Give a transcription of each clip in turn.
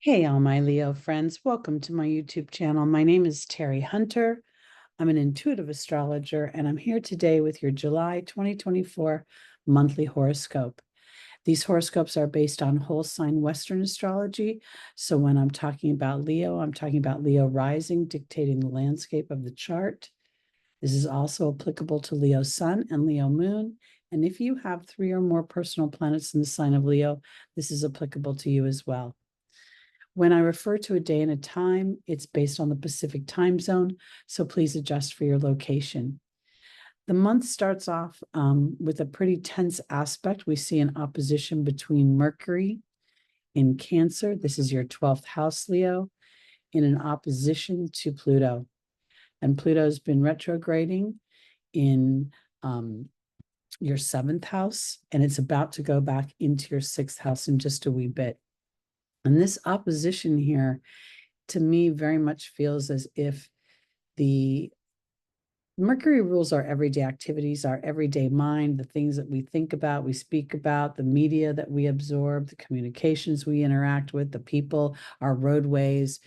Hey, all my Leo friends. Welcome to my YouTube channel. My name is Teri Hunter. I'm an intuitive astrologer, and I'm here today with your July 2024 monthly horoscope. These horoscopes are based on whole sign Western astrology. So when I'm talking about Leo, I'm talking about Leo rising, dictating the landscape of the chart. This is also applicable to Leo sun and Leo moon. And if you have 3 or more personal planets in the sign of Leo, this is applicable to you as well. When I refer to a day and a time, it's based on the Pacific time zone, so please adjust for your location. The month starts off with a pretty tense aspect. We see an opposition between Mercury in Cancer. This is your 12th house, Leo, in an opposition to Pluto. And Pluto's been retrograding in your 7th house, and it's about to go back into your 6th house in just a wee bit. And this opposition here, to me, very much feels as if the Mercury rules our everyday activities, our everyday mind, the things that we think about, we speak about, the media that we absorb, the communications we interact with, the people, our roadways,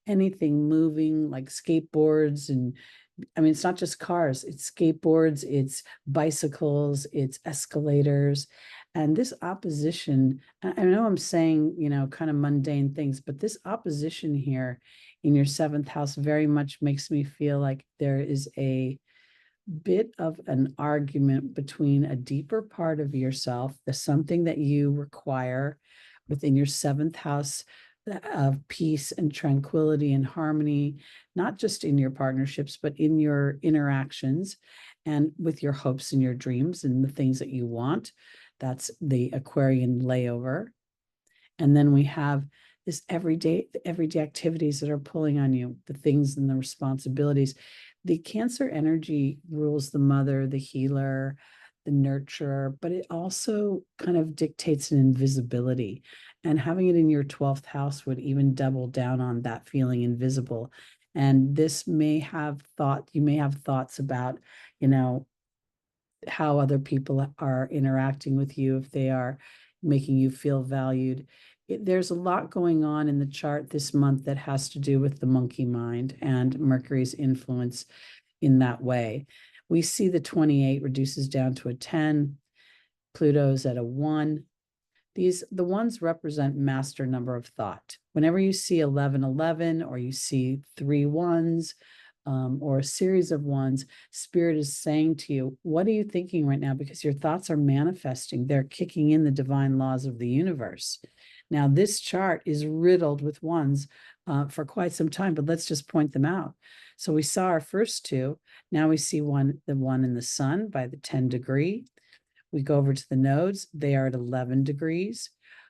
anything moving like skateboards. And I mean, it's not just cars, it's skateboards, it's bicycles, it's escalators. And this opposition, I know I'm saying, kind of mundane things, but this opposition here in your 7th house very much makes me feel like there is a bit of an argument between a deeper part of yourself, the something that you require within your 7th house of peace and tranquility and harmony, not just in your partnerships, but in your interactions and with your hopes and your dreams and the things that you want. That's the Aquarian layover. And then we have this everyday activities that are pulling on you, the things and the responsibilities. The Cancer energy rules the mother, the healer, the nurturer, but it also kind of dictates an invisibility. And having it in your 12th house would even double down on that feeling invisible. And this may have you may have thoughts about, how other people are interacting with you, if they are making you feel valued. There's a lot going on in the chart this month that has to do with the monkey mind and Mercury's influence in that way. We see the 28 reduces down to a 10. Pluto's at a 1. The ones represent master number of thought. Whenever you see 1111 or you see 3 ones, or a series of ones, Spirit is saying to you, what are you thinking right now? Because your thoughts are manifesting. They're kicking in the divine laws of the universe. Now, this chart is riddled with ones for quite some time, but let's just point them out. So we saw our first 2. Now we see the one in the sun by the 10 degree. We go over to the nodes. They are at 11 degrees.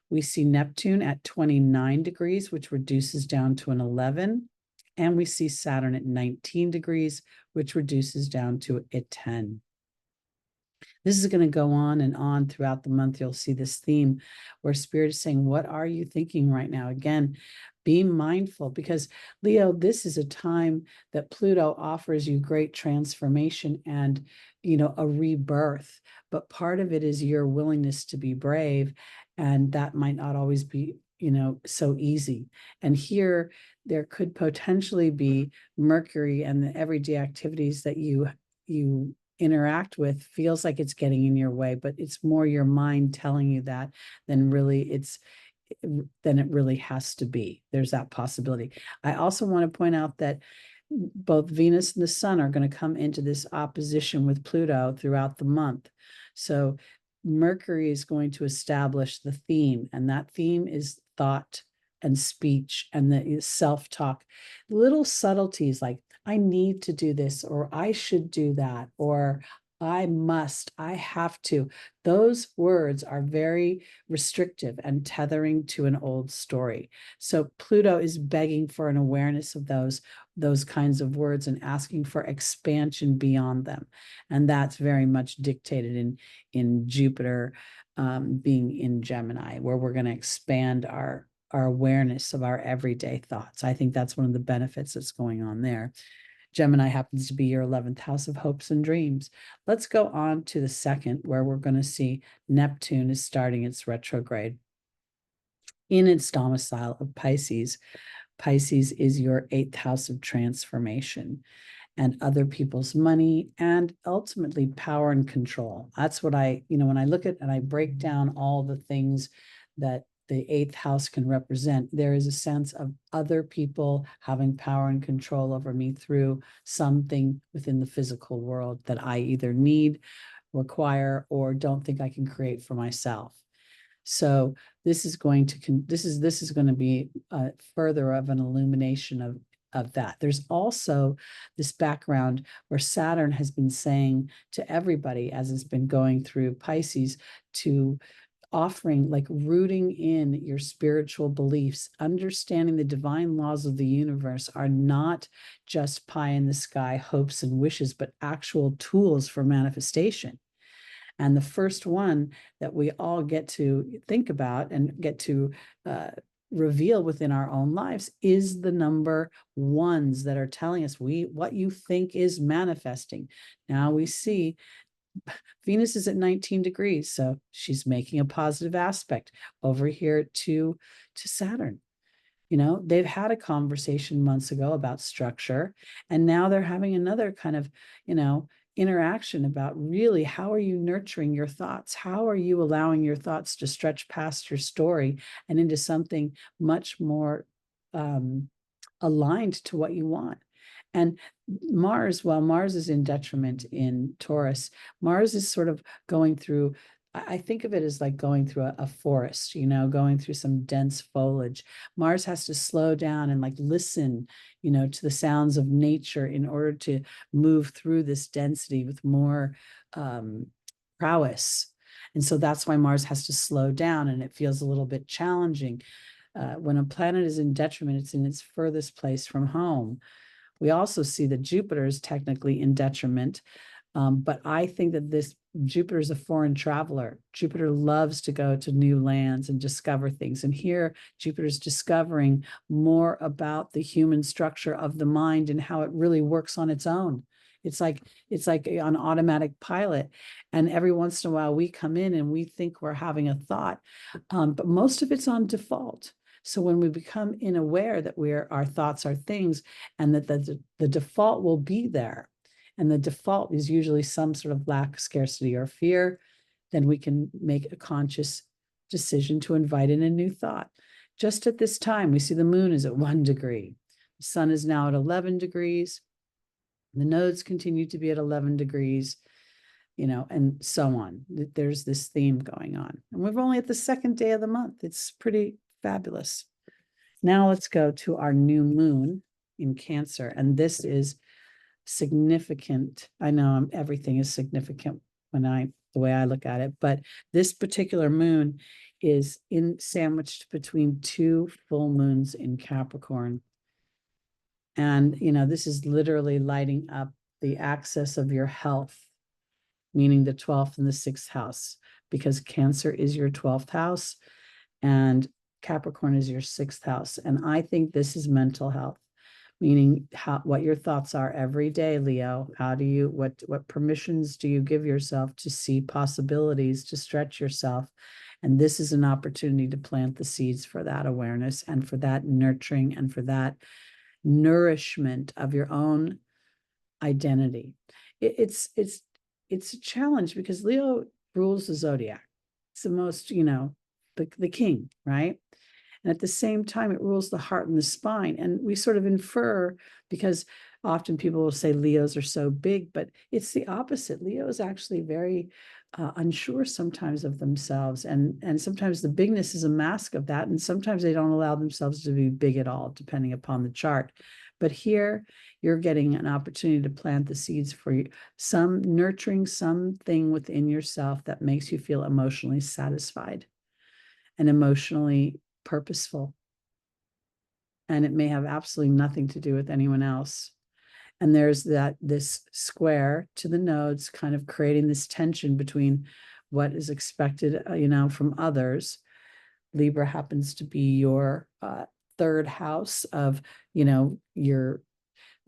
We see Neptune at 29 degrees, which reduces down to an 11. And we see Saturn at 19 degrees, which reduces down to a 10. This is going to go on and on throughout the month. You'll see this theme where Spirit is saying, what are you thinking right now? Again, be mindful, because Leo, this is a time that Pluto offers you great transformation and, a rebirth. But part of it is your willingness to be brave. And that might not always be so easy. And here there could potentially be Mercury and the everyday activities that you interact with feels like it's getting in your way, but it's more your mind telling you that than it really has to be. There's that possibility. I also want to point out that both Venus and the Sun are going to come into this opposition with Pluto throughout the month. So Mercury is going to establish the theme, and that theme is thought and speech and the self-talk. Little subtleties like, I need to do this, or I should do that, or I must, I have to. Those words are very restrictive and tethering to an old story. So Pluto is begging for an awareness of those kinds of words and asking for expansion beyond them. And that's very much dictated in Jupiter being in Gemini, where we're going to expand our awareness of our everyday thoughts. I think that's one of the benefits that's going on there. Gemini happens to be your 11th house of hopes and dreams. Let's go on to the 2nd, where we're going to see Neptune is starting its retrograde. in its domicile of Pisces. Pisces is your 8th house of transformation and other people's money and ultimately power and control. That's what when I look at and I break down all the things that the 8th house can represent, there is a sense of other people having power and control over me through something within the physical world that I either need, require, or don't think I can create for myself. So this is going to be further of an illumination of that. There's also this background where Saturn has been saying to everybody as it's been going through Pisces to offering, like, rooting in your spiritual beliefs, understanding the divine laws of the universe are not just pie in the sky hopes and wishes, but actual tools for manifestation. And the first one that we all get to think about and get to reveal within our own lives is the number ones that are telling us what you think is manifesting. Now we see Venus is at 19 degrees, so she's making a positive aspect over here to Saturn. They've had a conversation months ago about structure, and now they're having another kind of, interaction about really how are you nurturing your thoughts? How are you allowing your thoughts to stretch past your story and into something much more aligned to what you want? And Mars, while Mars is in detriment in Taurus, Mars is sort of going through, I think of it as like going through a forest, going through some dense foliage. Mars has to slow down and like listen, to the sounds of nature in order to move through this density with more prowess. And so that's why Mars has to slow down, and it feels a little bit challenging. When a planet is in detriment, it's in its furthest place from home. We also see that Jupiter is technically in detriment, but I think that Jupiter is a foreign traveler. Jupiter loves to go to new lands and discover things. And here, Jupiter is discovering more about the human structure of the mind and how it really works on its own. It's like on automatic pilot. And every once in a while, we come in and we think we're having a thought, but most of it's on default. So when we become unaware that our thoughts are things, and that the default will be there, and the default is usually some sort of lack, scarcity, or fear, then we can make a conscious decision to invite in a new thought. Just at this time, we see the moon is at 1 degree. The sun is now at 11 degrees. The nodes continue to be at 11 degrees, and so on. There's this theme going on. And we're only at the second day of the month. It's pretty fabulous. Now let's go to our new moon in Cancer. And this is significant. I know everything is significant the way I look at it, but this particular moon is sandwiched between 2 full moons in Capricorn. And, this is literally lighting up the axis of your health, meaning the 12th and the 6th house, because Cancer is your 12th house and Capricorn is your 6th house. And I think this is mental health, meaning what your thoughts are every day, Leo. What permissions do you give yourself to see possibilities, to stretch yourself? And this is an opportunity to plant the seeds for that awareness and for that nurturing and for that nourishment of your own identity. It's a challenge because Leo rules the zodiac. It's the most, the king, right? And at the same time, it rules the heart and the spine. And we sort of infer, because often people will say Leos are so big, but it's the opposite. Leo is actually very unsure sometimes of themselves. And sometimes the bigness is a mask of that. And sometimes they don't allow themselves to be big at all, depending upon the chart. But here, you're getting an opportunity to plant the seeds for some nurturing something within yourself that makes you feel emotionally satisfied and emotionally purposeful. And it may have absolutely nothing to do with anyone else. And there's this square to the nodes, kind of creating this tension between what is expected, from others. Libra happens to be your 3rd house of, the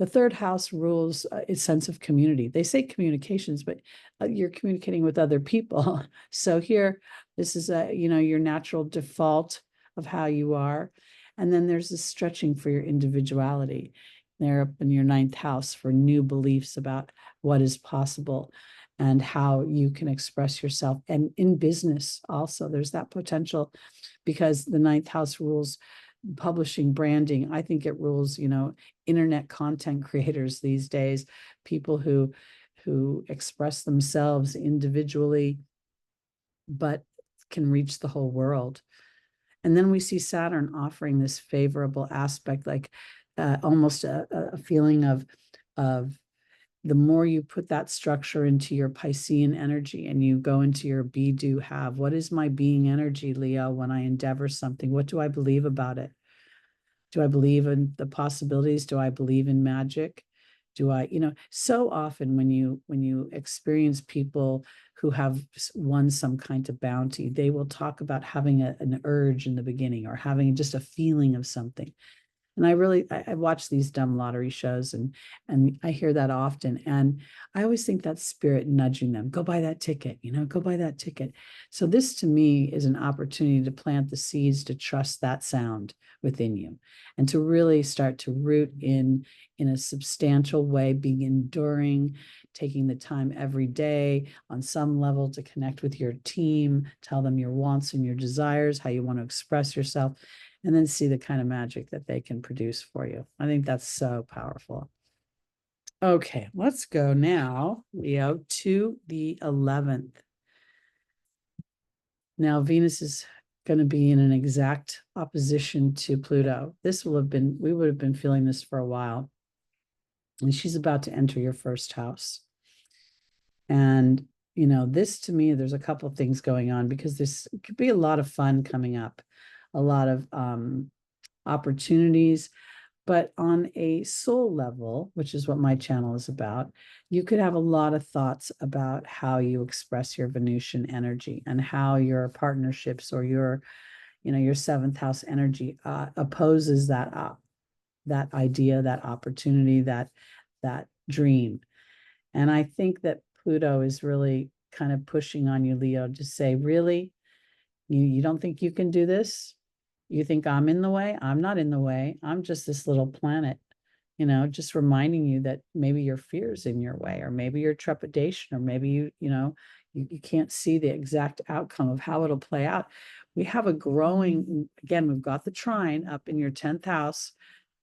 3rd house rules a sense of community. They say communications, but you're communicating with other people. So here, this is your natural default of how you are. And then there's this stretching for your individuality. They're up in your ninth house for new beliefs about what is possible and how you can express yourself. And in business also, there's that potential, because the ninth house rules publishing, branding. I think it rules, internet content creators these days, people who express themselves individually, but can reach the whole world. And then we see Saturn offering this favorable aspect, like almost a feeling of the more you put that structure into your Piscean energy and you go into your be, do, have. What is my being energy, Leo, when I endeavor something? What do I believe about it? Do I believe in the possibilities? Do I believe in magic? Do I, so often when you experience people who have won some kind of bounty, they will talk about having an urge in the beginning or having just a feeling of something. And I watch these dumb lottery shows and I hear that often. And I always think that's spirit nudging them, go buy that ticket, go buy that ticket. So this to me is an opportunity to plant the seeds, to trust that sound within you and to really start to root in a substantial way, being enduring, taking the time every day on some level to connect with your team, tell them your wants and your desires, how you want to express yourself, and then see the kind of magic that they can produce for you. I think that's so powerful. Okay, let's go now, Leo, to the 11th. Now, Venus is going to be in an exact opposition to Pluto. We would have been feeling this for a while. And she's about to enter your first house. And, this to me, there's a couple of things going on, because this could be a lot of fun coming up, a lot of opportunities. But on a soul level, which is what my channel is about, you could have a lot of thoughts about how you express your Venusian energy and how your partnerships or your seventh house energy opposes that idea, that opportunity, that dream. And I think that Pluto is really kind of pushing on you, Leo, to say, really, you don't think you can do this? You think I'm in the way? I'm not in the way. I'm just this little planet, just reminding you that maybe your fear is in your way, or maybe your trepidation, or maybe you can't see the exact outcome of how it'll play out. We have a growing, again, we've got the trine up in your 10th house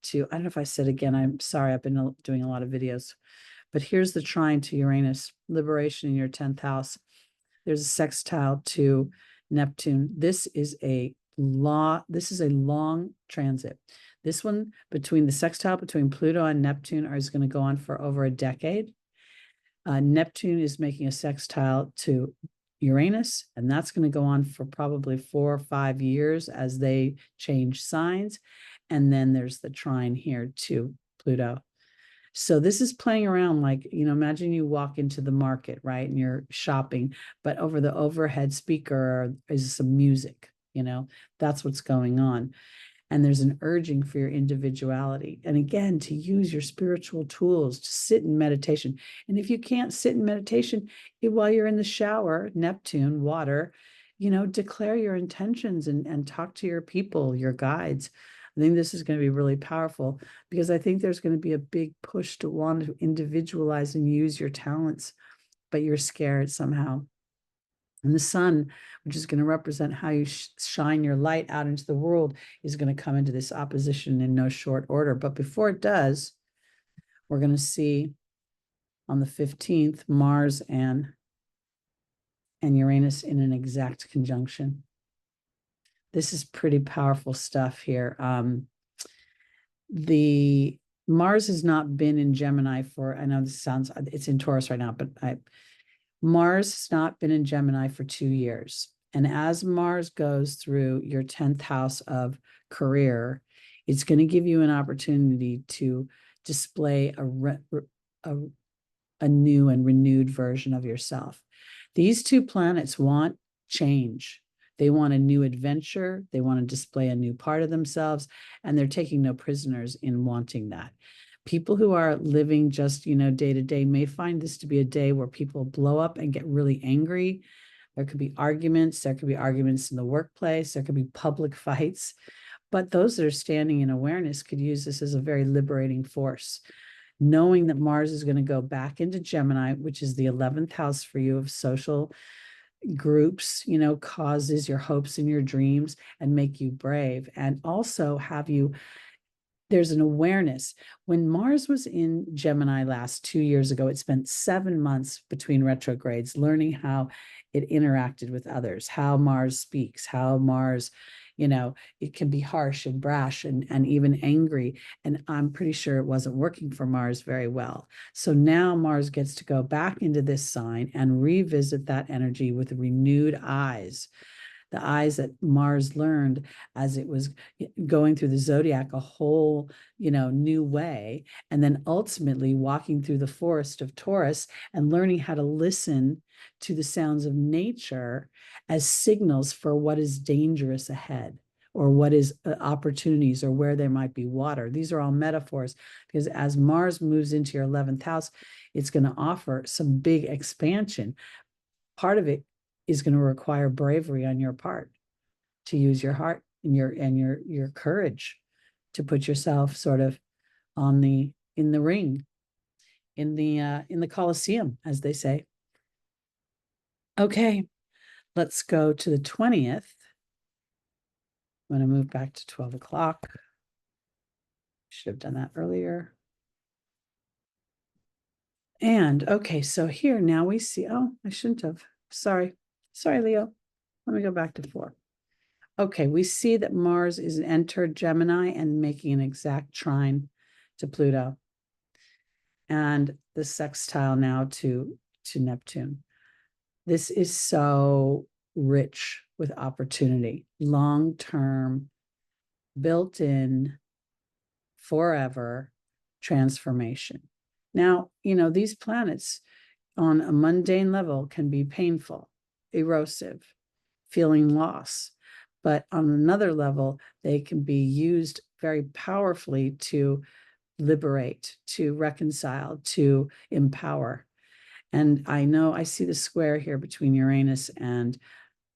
to, I don't know if I said again, I'm sorry, I've been doing a lot of videos, but here's the trine to Uranus, liberation in your 10th house. There's a sextile to Neptune. This is a long transit. This one, between the sextile between Pluto and Neptune, is going to go on for over a decade. Neptune is making a sextile to Uranus, and that's going to go on for probably 4 or 5 years as they change signs. And then there's the trine here to Pluto. So this is playing around like, imagine you walk into the market, right? And you're shopping, but over the overhead speaker is some music, that's what's going on. And there's an urging for your individuality. And again, to use your spiritual tools, to sit in meditation. And if you can't sit in meditation while you're in the shower, Neptune, water, declare your intentions and talk to your people, your guides. I think this is going to be really powerful, because I think there's going to be a big push to want to individualize and use your talents, but you're scared somehow. And the sun, which is going to represent how you shine your light out into the world, is going to come into this opposition in no short order. But before it does, we're going to see on the 15th, Mars and Uranus in an exact conjunction. This is pretty powerful stuff here. The Mars has not been in Gemini for, I know it's in Taurus right now, but Mars has not been in Gemini for 2 years. And as Mars goes through your 10th house of career, it's going to give you an opportunity to display a new and renewed version of yourself. These two planets want change. They want a new adventure. They want to display a new part of themselves, and they're taking no prisoners in wanting that. People who are living just, day to day may find this to be a day where people blow up and get really angry, There could be arguments. There could be arguments in the workplace. There could be public fights. But those that are standing in awareness could use this as a very liberating force, knowing that Mars is going to go back into Gemini, which is the 11th house for you of social groups, causes, your hopes and your dreams, and make you brave, and also have you. There's an awareness. When Mars was in Gemini last 2 years ago, it spent 7 months between retrogrades learning how it interacted with others, how Mars speaks, how Mars, it can be harsh and brash and even angry. And I'm pretty sure it wasn't working for Mars very well. So now Mars gets to go back into this sign and revisit that energy with renewed eyes. The eyes that Mars learned as it was going through the zodiac a whole, new way. And then ultimately walking through the forest of Taurus and learning how to listen to the sounds of nature as signals for what is dangerous ahead, or what is opportunities, or where there might be water. These are all metaphors, because as Mars moves into your 11th house, it's going to offer some big expansion. Part of it is going to require bravery on your part, to use your heart and your courage to put yourself sort of in the ring, in the Colosseum, as they say. Okay, let's go to the 20th. I'm going to move back to 12 o'clock. Should have done that earlier. And okay, so here now we see, I shouldn't have. Sorry, Leo. Let me go back to 4. Okay, we see that Mars is entered Gemini and making an exact trine to Pluto, and the sextile now to Neptune. This is so rich with opportunity, long-term, built-in, forever transformation. Now, these planets on a mundane level can be painful, erosive, feeling loss. But on another level, they can be used very powerfully to liberate, to reconcile, to empower. And I know I see the square here between Uranus and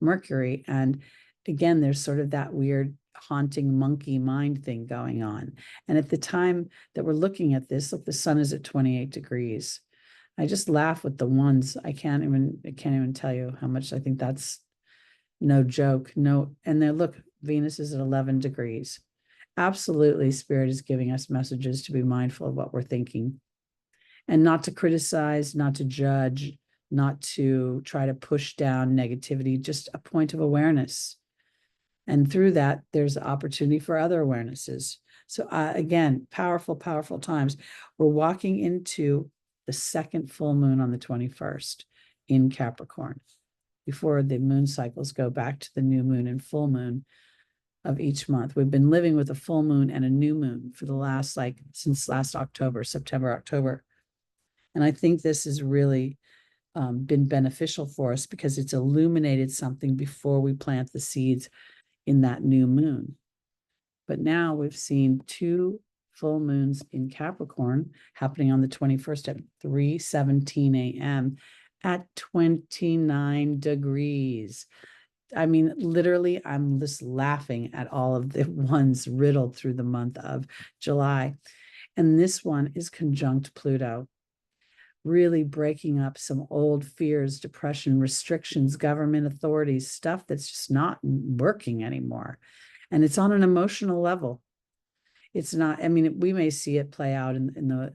Mercury. And again, there's sort of that weird haunting monkey mind thing going on. And at the time that we're looking at this, look, the sun is at 28 degrees. I just laugh with the ones. I can't even tell you how much I think that's no joke. No, and then look, Venus is at 11 degrees. Absolutely, Spirit is giving us messages to be mindful of what we're thinking, and not to criticize, not to judge, not to try to push down negativity, just a point of awareness. And through that, there's opportunity for other awarenesses. So again, powerful, powerful times. We're walking into the second full moon on the 21st in Capricorn, before the moon cycles go back to the new moon and full moon of each month. We've been living with a full moon and a new moon for the last, since last October, September, October. And I think this has really been beneficial for us, because it's illuminated something before we plant the seeds in that new moon. But now we've seen 2 full moons in Capricorn happening on the 21st at 3:17 a.m. at 29 degrees. I mean, literally, I'm just laughing at all of the ones riddled through the month of July. And this one is conjunct Pluto, really breaking up some old fears, depression, restrictions, government authorities, stuff that's just not working anymore. And it's on an emotional level. It's not, we may see it play out in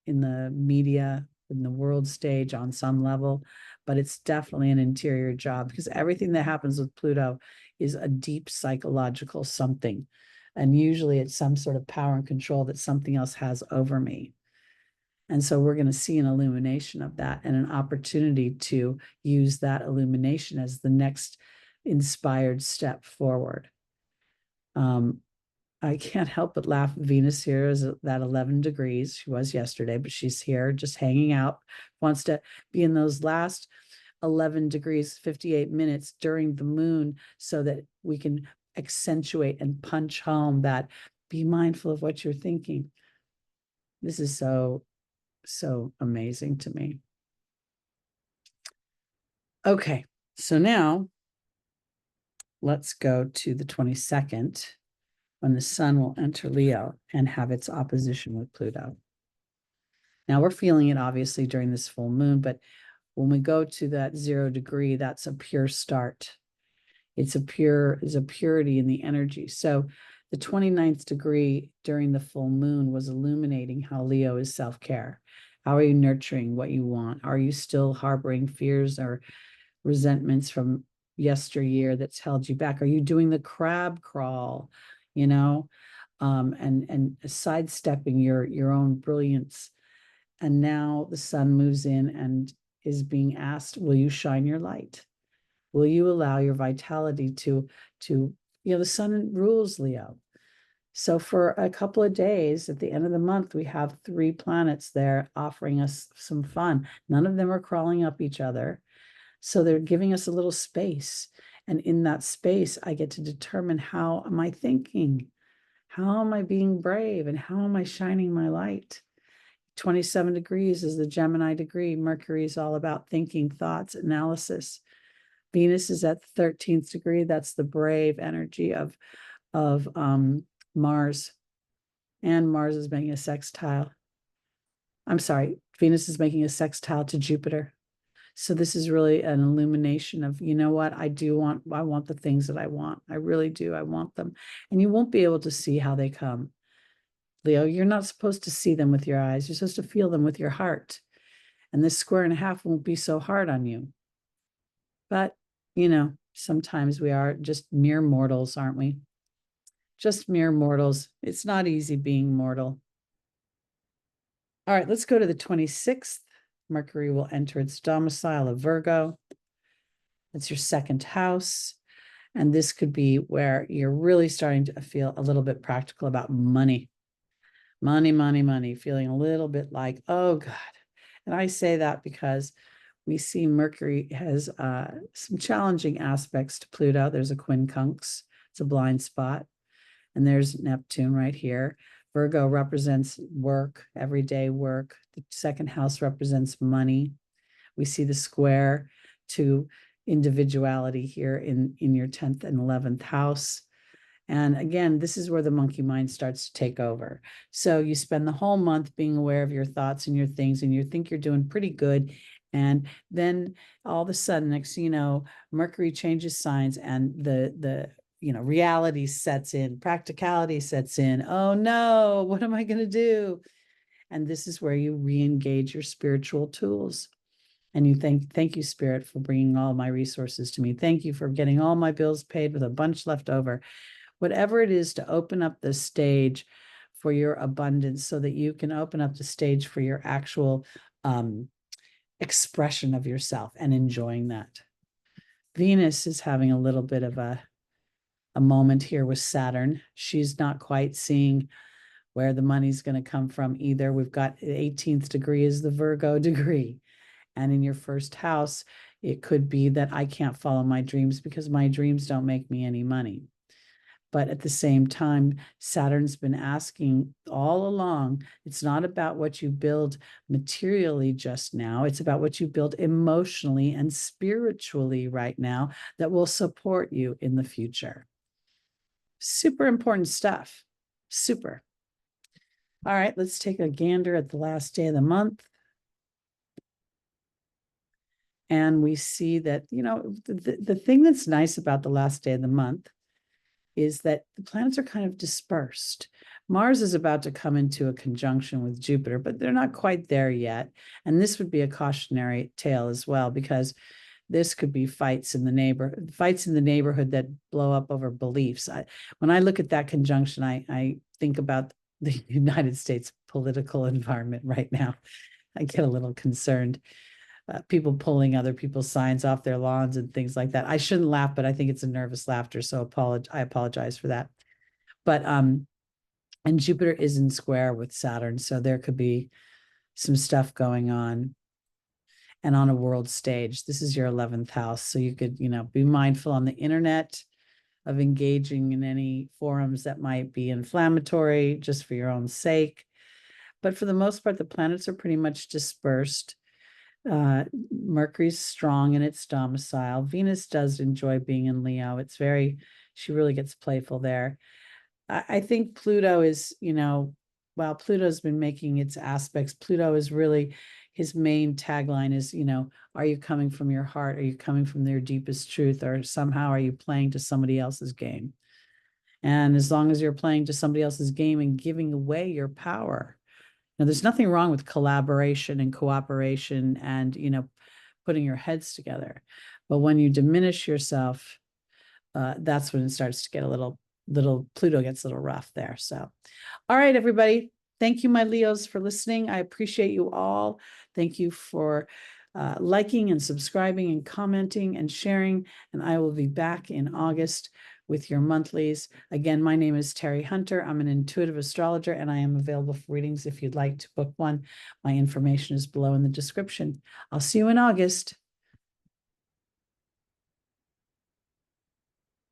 the media, in the world stage on some level, but it's definitely an interior job, because everything that happens with Pluto is a deep psychological something. And usually it's some sort of power and control that something else has over me. And so we're going to see an illumination of that, and an opportunity to use that illumination as the next inspired step forward. I can't help but laugh. Venus here is at that 11 degrees. She was yesterday, but she's here just hanging out, wants to be in those last 11 degrees, 58 minutes during the moon, so that we can accentuate and punch home that be mindful of what you're thinking. This is so amazing to me. Okay, So now let's go to the 22nd, when the sun will enter Leo and have its opposition with Pluto. Now we're feeling it obviously during this full moon, but when we go to that 0 degree, that's a pure start. It's a purity in the energy. So the 29th degree during the full moon was illuminating how Leo is self-care. How are you nurturing what you want? Are you still harboring fears or resentments from yesteryear that's held you back? Are you doing the crab crawl, and sidestepping your own brilliance? And now the sun moves in and is being asked, will you shine your light? Will you allow your vitality to the sun rules Leo. So for a couple of days at the end of the month, we have 3 planets there offering us some fun. None of them are crawling up each other. So they're giving us a little space. And in that space, I get to determine, how am I thinking? How am I being brave? And how am I shining my light? 27 degrees is the Gemini degree. Mercury is all about thinking, thoughts, analysis. Venus is at the 13th degree. That's the brave energy of Mars. And Mars is making a sextile. I'm sorry, Venus is making a sextile to Jupiter. So this is really an illumination of, you know what, I want the things that I want. I really do. I want them. And you won't be able to see how they come. Leo, you're not supposed to see them with your eyes. You're supposed to feel them with your heart. And this square and a half won't be so hard on you. But, sometimes we are just mere mortals, aren't we? Just mere mortals. It's not easy being mortal. All right, let's go to the 26th. Mercury will enter its domicile of Virgo. It's your 2nd house. And this could be where you're really starting to feel a little bit practical about money. Money, feeling a little bit like, oh God. And I say that because we see Mercury has some challenging aspects to Pluto. There's a quincunx, it's a blind spot. And there's Neptune right here. Virgo represents work, everyday work. The 2nd house represents money. We see the square to individuality here in your 10th and 11th house. And again, this is where the monkey mind starts to take over. So you spend the whole month being aware of your thoughts and your things, and you think you're doing pretty good. And then all of a sudden, next thing you know, Mercury changes signs, and the reality sets in, practicality sets in. Oh no, what am I going to do? And this is where you re-engage your spiritual tools. And you thank you, Spirit, for bringing all my resources to me. Thank you for getting all my bills paid with a bunch left over. Whatever it is to open up the stage for your abundance, so that you can open up the stage for your actual expression of yourself and enjoying that. Venus is having a little bit of a moment here with Saturn. She's not quite seeing where the money's going to come from either. We've got the 18th degree is the Virgo degree. And in your 1st house, it could be that I can't follow my dreams because my dreams don't make me any money. But at the same time, Saturn's been asking all along, it's not about what you build materially just now. It's about what you build emotionally and spiritually right now that will support you in the future. Super important stuff. Super. All right, let's take a gander at the last day of the month. And we see that, the thing that's nice about the last day of the month is that the planets are kind of dispersed. Mars is about to come into a conjunction with Jupiter, but they're not quite there yet. And this would be a cautionary tale as well, because this could be fights in the neighborhood that blow up over beliefs. When I look at that conjunction, I think about the United States political environment right now. I get a little concerned. People pulling other people's signs off their lawns and things like that. I shouldn't laugh, but I think it's a nervous laughter. So I apologize for that. But and Jupiter is in square with Saturn. So there could be some stuff going on. And on a world stage, this is your 11th house. So you could, be mindful on the internet of engaging in any forums that might be inflammatory just for your own sake. But for the most part, the planets are pretty much dispersed. Mercury's strong in its domicile. Venus does enjoy being in Leo. She really gets playful there. I think Pluto is, while Pluto's been making its aspects, Pluto is really, his main tagline is, are you coming from your heart? Are you coming from their deepest truth? Or somehow are you playing to somebody else's game? And as long as you're playing to somebody else's game and giving away your power, now there's nothing wrong with collaboration and cooperation and, putting your heads together. But when you diminish yourself, that's when it starts to get a little Pluto gets a little rough there. So, all right, everybody. Thank you, my Leos, for listening. I appreciate you all. Thank you for liking and subscribing and commenting and sharing. And I will be back in August with your monthlies. Again, my name is Teri Hunter. I'm an intuitive astrologer, and I am available for readings if you'd like to book one. My information is below in the description. I'll see you in August.